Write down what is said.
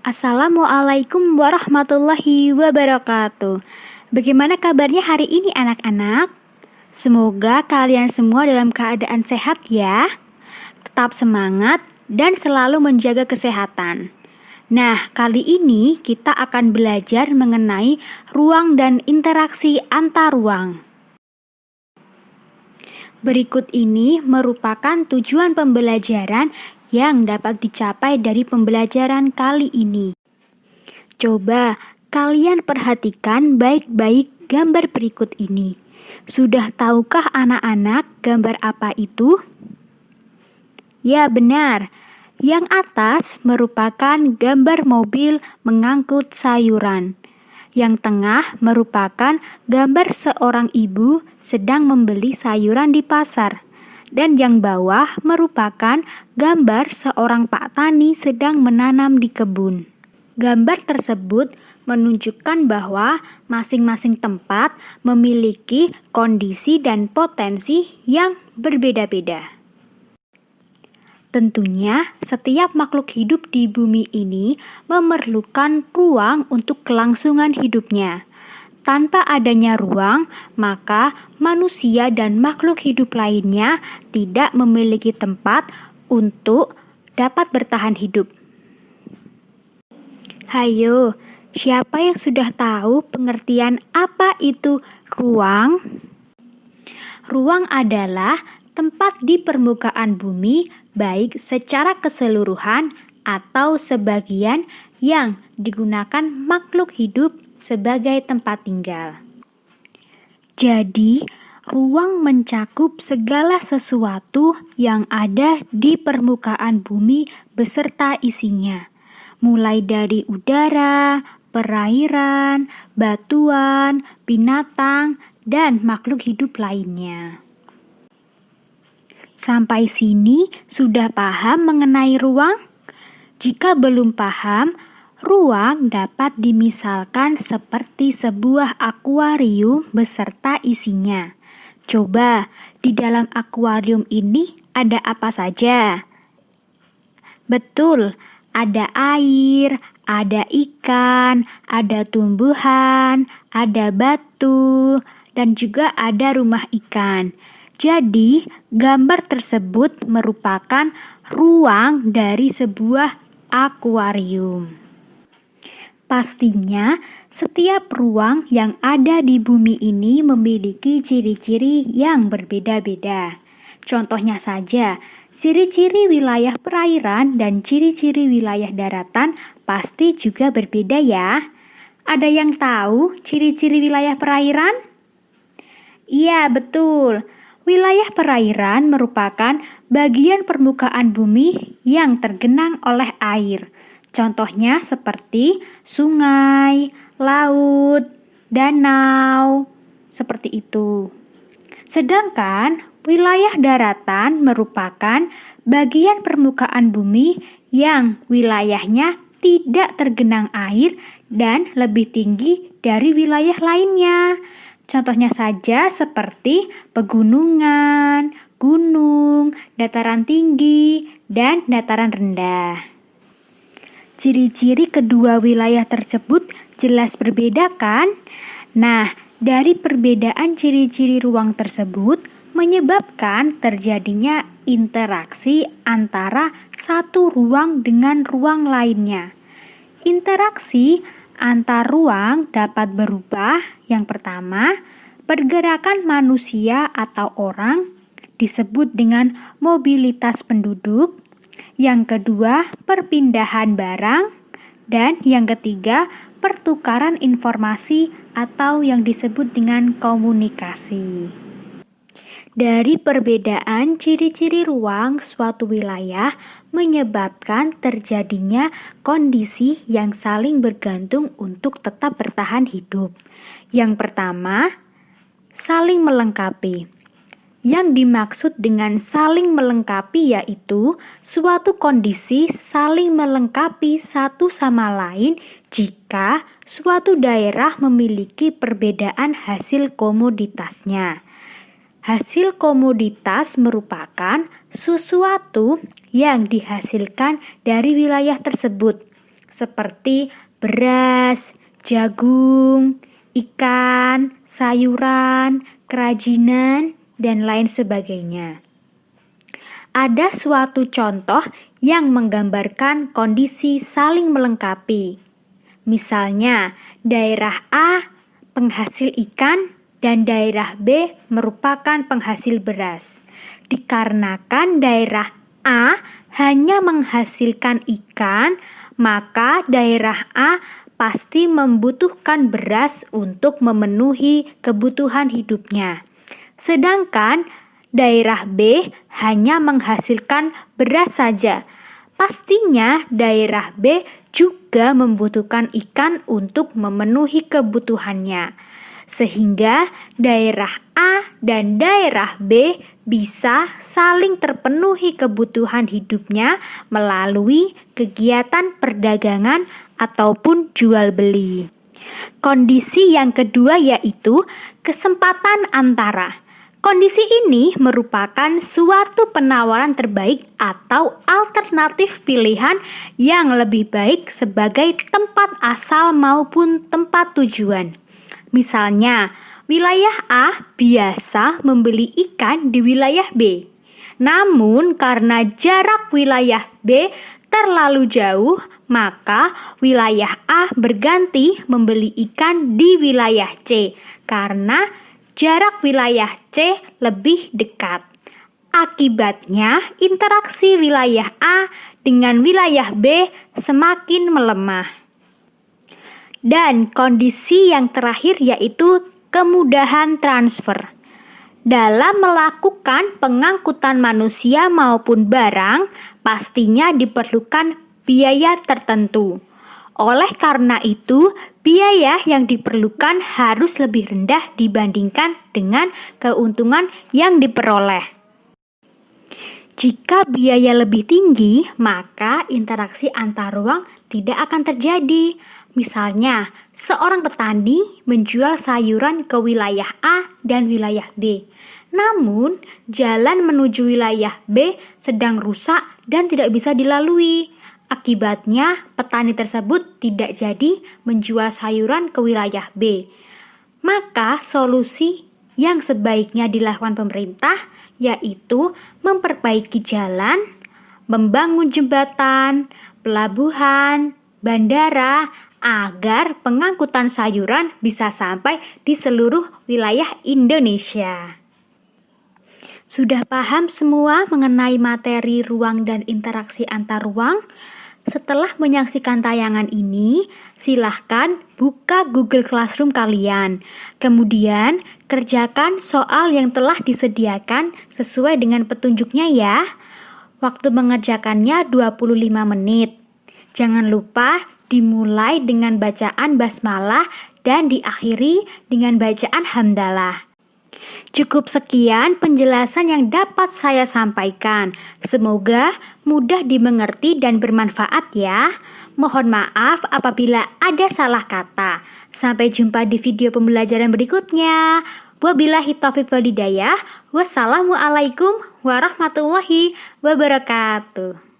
Assalamualaikum warahmatullahi wabarakatuh. Bagaimana kabarnya hari ini anak-anak? Semoga kalian semua dalam keadaan sehat ya. Tetap semangat dan selalu menjaga kesehatan. Nah, kali ini kita akan belajar mengenai ruang dan interaksi antar ruang. Berikut ini merupakan tujuan pembelajaran yang dapat dicapai dari pembelajaran kali ini. Coba kalian perhatikan baik-baik gambar berikut ini. Sudah tahukah anak-anak gambar apa itu? Ya benar, yang atas merupakan gambar mobil mengangkut sayuran. Yang tengah merupakan gambar seorang ibu sedang membeli sayuran di pasar. Dan yang bawah merupakan gambar seorang pak tani sedang menanam di kebun. Gambar tersebut menunjukkan bahwa masing-masing tempat memiliki kondisi dan potensi yang berbeda-beda. Tentunya, setiap makhluk hidup di bumi ini memerlukan ruang untuk kelangsungan hidupnya. Tanpa adanya ruang, maka manusia dan makhluk hidup lainnya tidak memiliki tempat untuk dapat bertahan hidup. Hayo, siapa yang sudah tahu pengertian apa itu ruang? Ruang adalah tempat di permukaan bumi, baik secara keseluruhan atau sebagian yang digunakan makhluk hidup sebagai tempat tinggal. Jadi, ruang mencakup segala sesuatu yang ada di permukaan bumi beserta isinya, mulai dari udara, perairan, batuan, binatang, dan makhluk hidup lainnya. Sampai sini sudah paham mengenai ruang? Jika belum paham, ruang dapat dimisalkan seperti sebuah akuarium beserta isinya. Coba, di dalam akuarium ini ada apa saja? Betul, ada air, ada ikan, ada tumbuhan, ada batu, dan juga ada rumah ikan. Jadi, gambar tersebut merupakan ruang dari sebuah akuarium. Pastinya, setiap ruang yang ada di bumi ini memiliki ciri-ciri yang berbeda-beda. Contohnya saja, ciri-ciri wilayah perairan dan ciri-ciri wilayah daratan pasti juga berbeda ya. Ada yang tahu ciri-ciri wilayah perairan? Iya, betul. Wilayah perairan merupakan bagian permukaan bumi yang tergenang oleh air. Contohnya seperti sungai, laut, danau, seperti itu. Sedangkan wilayah daratan merupakan bagian permukaan bumi yang wilayahnya tidak tergenang air dan lebih tinggi dari wilayah lainnya. Contohnya saja seperti pegunungan, gunung, dataran tinggi, dan dataran rendah. Ciri-ciri kedua wilayah tersebut jelas berbeda kan? Nah, dari perbedaan ciri-ciri ruang tersebut menyebabkan terjadinya interaksi antara satu ruang dengan ruang lainnya. Interaksi antar ruang dapat berubah. Yang pertama, pergerakan manusia atau orang disebut dengan mobilitas penduduk. Yang kedua, perpindahan barang. Dan yang ketiga, pertukaran informasi atau yang disebut dengan komunikasi. Dari perbedaan ciri-ciri ruang suatu wilayah menyebabkan terjadinya kondisi yang saling bergantung untuk tetap bertahan hidup. Yang pertama, saling melengkapi. Yang dimaksud dengan saling melengkapi yaitu suatu kondisi saling melengkapi satu sama lain jika suatu daerah memiliki perbedaan hasil komoditasnya. Hasil komoditas merupakan sesuatu yang dihasilkan dari wilayah tersebut. seperti beras, jagung, ikan, sayuran, kerajinan, dan lain sebagainya. Ada suatu contoh yang menggambarkan kondisi saling melengkapi. Misalnya, daerah A penghasil ikan dan daerah B merupakan penghasil beras. Dikarenakan daerah A hanya menghasilkan ikan, maka daerah A pasti membutuhkan beras untuk memenuhi kebutuhan hidupnya. Sedangkan daerah B hanya menghasilkan beras saja. Pastinya daerah B juga membutuhkan ikan untuk memenuhi kebutuhannya. Sehingga daerah A dan daerah B bisa saling terpenuhi kebutuhan hidupnya melalui kegiatan perdagangan ataupun jual beli. Kondisi yang kedua yaitu kesempatan antara. Kondisi ini merupakan suatu penawaran terbaik atau alternatif pilihan yang lebih baik sebagai tempat asal maupun tempat tujuan. Misalnya, wilayah A biasa membeli ikan di wilayah B. Namun karena jarak wilayah B terlalu jauh, maka wilayah A berganti membeli ikan di wilayah C karena jarak wilayah C lebih dekat. Akibatnya, interaksi wilayah A dengan wilayah B semakin melemah. Dan kondisi yang terakhir yaitu kemudahan transfer. Dalam melakukan pengangkutan manusia maupun barang, pastinya diperlukan biaya tertentu. Oleh karena itu, biaya yang diperlukan harus lebih rendah dibandingkan dengan keuntungan yang diperoleh. Jika biaya lebih tinggi, maka interaksi antar ruang tidak akan terjadi. Misalnya, seorang petani menjual sayuran ke wilayah A dan wilayah B. Namun, jalan menuju wilayah B sedang rusak dan tidak bisa dilalui. Akibatnya, petani tersebut tidak jadi menjual sayuran ke wilayah B. Maka, solusi yang sebaiknya dilakukan pemerintah yaitu memperbaiki jalan, membangun jembatan, pelabuhan, bandara, agar pengangkutan sayuran bisa sampai di seluruh wilayah Indonesia. Sudah paham semua mengenai materi ruang dan interaksi antar ruang? Setelah menyaksikan tayangan ini, silahkan buka Google Classroom kalian. Kemudian, kerjakan soal yang telah disediakan sesuai dengan petunjuknya ya. Waktu mengerjakannya 25 menit. Jangan lupa dimulai dengan bacaan basmalah dan diakhiri dengan bacaan hamdalah. Cukup sekian penjelasan yang dapat saya sampaikan. Semoga mudah dimengerti dan bermanfaat ya. Mohon maaf apabila ada salah kata. Sampai jumpa di video pembelajaran berikutnya. Wabillahi taufiq wal hidayah. Wassalamualaikum warahmatullahi wabarakatuh.